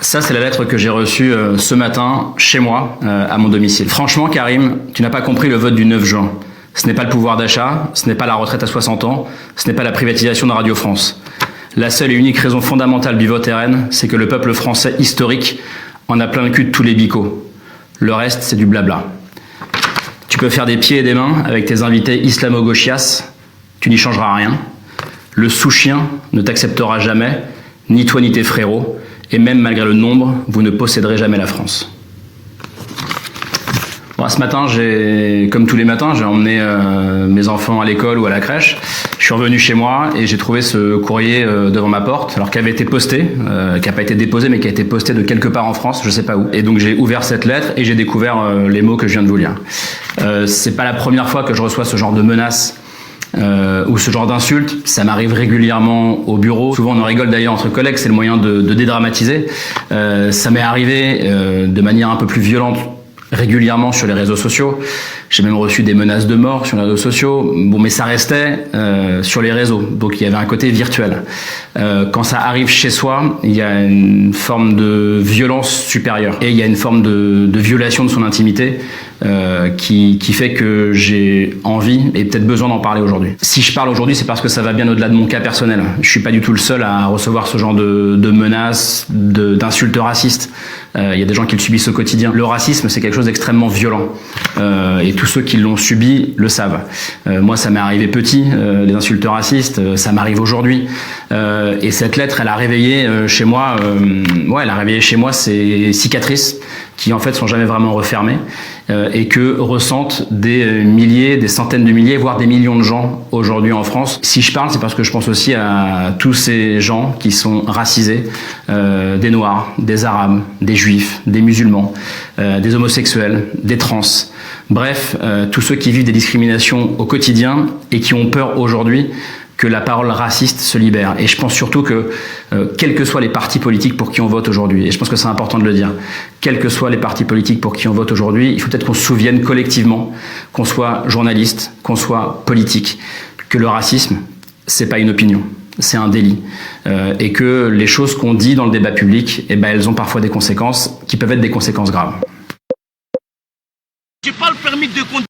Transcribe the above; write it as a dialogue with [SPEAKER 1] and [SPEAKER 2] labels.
[SPEAKER 1] Ça, c'est la lettre que j'ai reçue ce matin, chez moi, à mon domicile. Franchement, Karim, tu n'as pas compris le vote du 9 juin. Ce n'est pas le pouvoir d'achat, ce n'est pas la retraite à 60 ans, ce n'est pas la privatisation de Radio France. La seule et unique raison fondamentale du vote RN, c'est que le peuple français historique en a plein le cul de tous les bicots. Le reste, c'est du blabla. Tu peux faire des pieds et des mains avec tes invités islamo-gauchias, tu n'y changeras rien. Le sous-chien ne t'acceptera jamais, ni toi ni tes frérots, et même malgré le nombre, vous ne posséderez jamais la France. Bon, ce matin, comme tous les matins, j'ai emmené mes enfants à l'école ou à la crèche. Je suis revenu chez moi et j'ai trouvé ce courrier devant ma porte, alors qui avait été posté, qui n'a pas été déposé, mais qui a été posté de quelque part en France, je sais pas où. Et donc j'ai ouvert cette lettre et j'ai découvert les mots que je viens de vous lire. C'est pas la première fois que je reçois ce genre de menaces ou ce genre d'insultes. Ça m'arrive régulièrement au bureau. Souvent on en rigole d'ailleurs entre collègues, c'est le moyen de dédramatiser. Ça m'est arrivé de manière un peu plus violente régulièrement sur les réseaux sociaux. J'ai même reçu des menaces de mort sur les réseaux sociaux. Bon, mais ça restait sur les réseaux. Donc il y avait un côté virtuel. Quand ça arrive chez soi, il y a une forme de violence supérieure. Et il y a une forme de violation de son intimité qui fait que j'ai envie et peut-être besoin d'en parler aujourd'hui. Si je parle aujourd'hui, c'est parce que ça va bien au-delà de mon cas personnel. Je suis pas du tout le seul à recevoir ce genre de menaces, d'insultes racistes. Il y a des gens qui le subissent au quotidien. Le racisme, c'est quelque chose d'extrêmement violent. Et tous ceux qui l'ont subi le savent. Moi, ça m'est arrivé petit, les insultes racistes, ça m'arrive aujourd'hui. Et cette lettre, elle a réveillé chez moi, elle a réveillé chez moi ces cicatrices qui en fait sont jamais vraiment refermées et que ressentent des milliers, des centaines de milliers, voire des millions de gens aujourd'hui en France. Si je parle, c'est parce que je pense aussi à tous ces gens qui sont racisés, des Noirs, des Arabes, des Juifs, des musulmans, des homosexuels, des trans. Bref, tous ceux qui vivent des discriminations au quotidien et qui ont peur aujourd'hui que la parole raciste se libère. Et je pense surtout que, quels que soient les partis politiques pour qui on vote aujourd'hui, et je pense que c'est important de le dire, quels que soient les partis politiques pour qui on vote aujourd'hui, il faut peut-être qu'on se souvienne collectivement, qu'on soit journaliste, qu'on soit politique, que le racisme, c'est pas une opinion, c'est un délit. Et que les choses qu'on dit dans le débat public, elles ont parfois des conséquences qui peuvent être des conséquences graves.
[SPEAKER 2] J'ai pas le permis de conduire.